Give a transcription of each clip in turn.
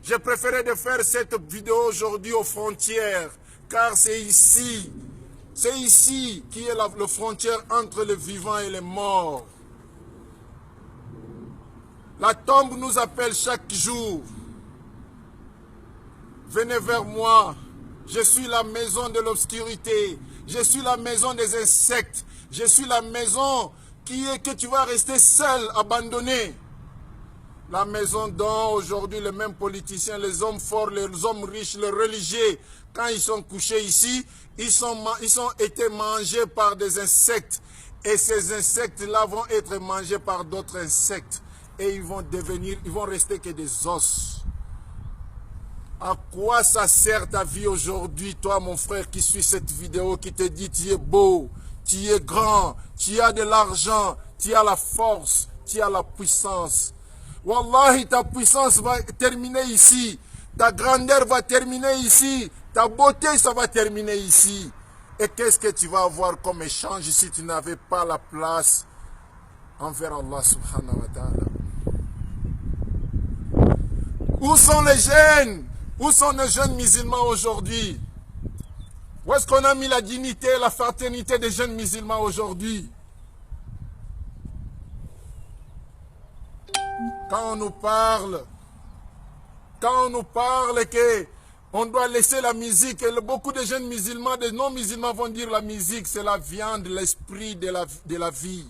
J'ai préféré de faire cette vidéo aujourd'hui aux frontières, car c'est ici qui est la frontière entre les vivants et les morts. La tombe nous appelle chaque jour. Venez vers moi. Je suis la maison de l'obscurité. Je suis la maison des insectes. Je suis la maison que tu vas rester seul, abandonné. La maison dont aujourd'hui les mêmes politiciens, les hommes forts, les hommes riches, les religieux, quand ils sont couchés ici, ils ont été mangés par des insectes. Et ces insectes-là vont être mangés par d'autres insectes. Et ils vont rester que des os. À quoi ça sert ta vie aujourd'hui, toi mon frère qui suit cette vidéo, qui te dit tu es beau, tu es grand, tu as de l'argent, tu as la force, tu as la puissance. Wallahi, ta puissance va terminer ici, ta grandeur va terminer ici, ta beauté ça va terminer ici. Et qu'est-ce que tu vas avoir comme échange si tu n'avais pas la place envers Allah subhanahu wa ta'ala? Où sont les jeunes? Où sont les jeunes musulmans aujourd'hui? Où est-ce qu'on a mis la dignité et la fraternité des jeunes musulmans aujourd'hui? Quand on nous parle qu'on doit laisser la musique, et beaucoup de jeunes musulmans, de non-musulmans vont dire la musique, c'est la viande, l'esprit de la vie.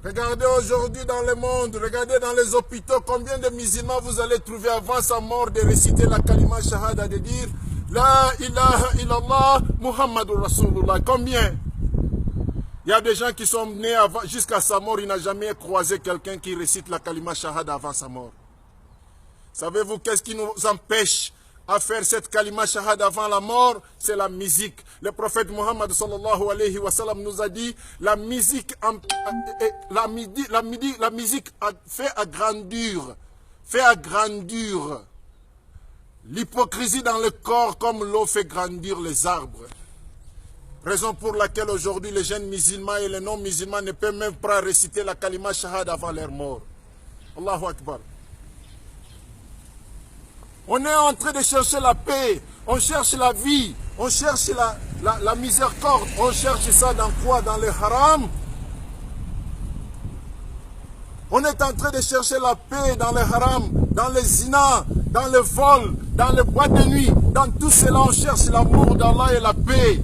Regardez aujourd'hui dans le monde, regardez dans les hôpitaux, combien de musulmans vous allez trouver avant sa mort de réciter la kalima shahada, de dire La ilaha illallah Muhammadur Rasulullah. Combien? Il y a des gens qui sont nés jusqu'à sa mort, il n'a jamais croisé quelqu'un qui récite la kalima shahada avant sa mort. Savez-vous qu'est-ce qui nous empêche à faire cette kalima shahada avant la mort? C'est la musique. Le prophète Mohammed sallallahu alayhi wa sallam nous a dit la musique fait agrandir l'hypocrisie dans le corps comme l'eau fait grandir les arbres. Raison pour laquelle aujourd'hui les jeunes musulmans et les non-musulmans ne peuvent même pas réciter la kalima shahada avant leur mort. Allahu Akbar. On est en train de chercher la paix, on cherche la vie, on cherche la miséricorde, on cherche ça dans quoi? Dans le haram. On est en train de chercher la paix dans le haram, dans les zina, dans le vol, dans les boîtes de nuit, dans tout cela on cherche l'amour d'Allah et la paix.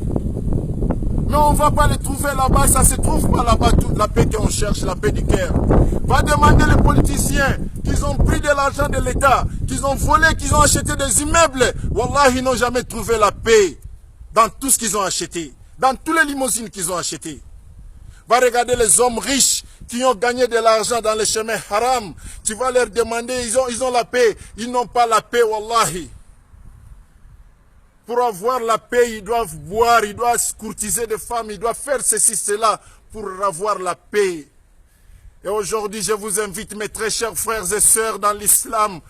Mais on ne va pas les trouver là-bas, ça ne se trouve pas là-bas, toute la paix qu'on cherche, la paix du cœur. Va demander les politiciens qu'ils ont pris de l'argent de l'État, qu'ils ont volé, qu'ils ont acheté des immeubles. Wallah, ils n'ont jamais trouvé la paix dans tout ce qu'ils ont acheté, dans toutes les limousines qu'ils ont achetées. Va regarder les hommes riches qui ont gagné de l'argent dans les chemins haram. Tu vas leur demander, ils ont la paix. Ils n'ont pas la paix, wallahi. Pour avoir la paix, ils doivent boire, ils doivent courtiser des femmes, ils doivent faire ceci, cela pour avoir la paix. Et aujourd'hui, je vous invite, mes très chers frères et sœurs dans l'islam,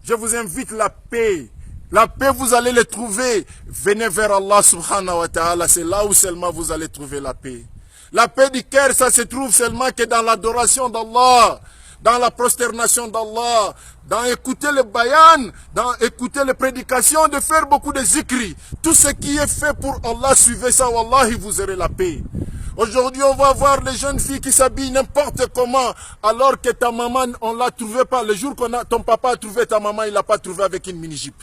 je vous invite la paix. La paix, vous allez le trouver. Venez vers Allah subhanahu wa ta'ala, c'est là où seulement vous allez trouver la paix. La paix du cœur, ça se trouve seulement que dans l'adoration d'Allah, dans la prosternation d'Allah, dans écouter le bayan, dans écouter les prédications, de faire beaucoup de zikri. Tout ce qui est fait pour Allah, suivez ça, wallahi, vous aurez la paix. Aujourd'hui, on va voir les jeunes filles qui s'habillent n'importe comment, alors que ta maman, on ne l'a trouvé pas. Le jour que ton papa a trouvé ta maman, il ne l'a pas trouvé avec une mini-jupe.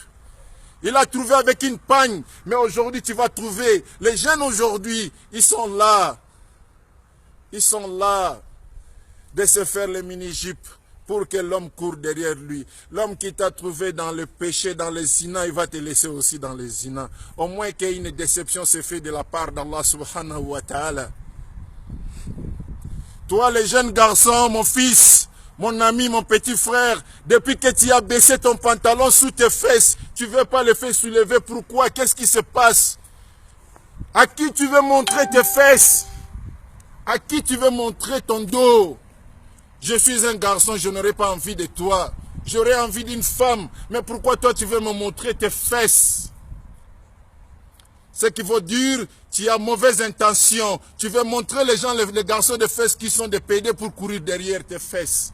Il l'a trouvé avec une pagne. Mais aujourd'hui, tu vas trouver, les jeunes aujourd'hui, ils sont là. Ils sont là de se faire les mini-jupes pour que l'homme court derrière lui. L'homme qui t'a trouvé dans le péché, dans les zina, il va te laisser aussi dans les zina. Au moins qu'une déception se fait de la part d'Allah subhanahu wa ta'ala. Toi, les jeunes garçons, mon fils, mon ami, mon petit frère, depuis que tu as baissé ton pantalon sous tes fesses, tu ne veux pas les faire soulever. Pourquoi? Qu'est-ce qui se passe? À qui tu veux montrer tes fesses? À qui tu veux montrer ton dos? Je suis un garçon, je n'aurais pas envie de toi. J'aurais envie d'une femme. Mais pourquoi toi tu veux me montrer tes fesses? Ce qu'il faut dire, tu as mauvaise intention. Tu veux montrer les gens, les garçons de fesses qui sont des pédés pour courir derrière tes fesses.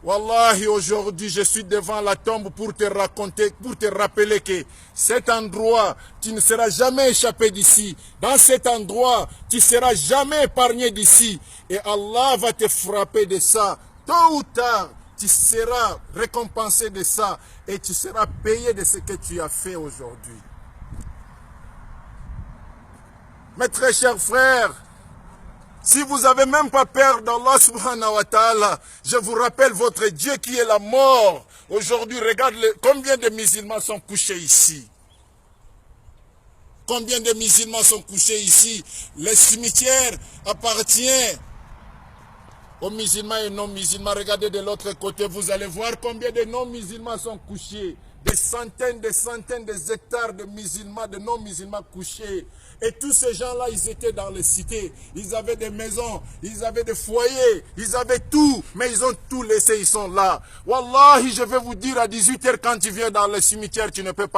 Wallahi, aujourd'hui, je suis devant la tombe pour te raconter, pour te rappeler que cet endroit, tu ne seras jamais échappé d'ici. Dans cet endroit, tu ne seras jamais épargné d'ici. Et Allah va te frapper de ça. Tôt ou tard, tu seras récompensé de ça. Et tu seras payé de ce que tu as fait aujourd'hui. Mes très chers frères, si vous n'avez même pas peur d'Allah subhanahu wa ta'ala, je vous rappelle votre Dieu qui est la mort. Aujourd'hui, regarde combien de musulmans sont couchés ici. Combien de musulmans sont couchés ici. Le cimetière appartient aux musulmans et non-musulmans. Regardez de l'autre côté, vous allez voir combien de non-musulmans sont couchés. Des centaines d'hectares de musulmans, de non-musulmans couchés. Et tous ces gens-là, ils étaient dans les cités. Ils avaient des maisons, ils avaient des foyers, ils avaient tout. Mais ils ont tout laissé, ils sont là. Wallahi, je vais vous dire à 18 h quand tu viens dans le cimetière, tu ne peux pas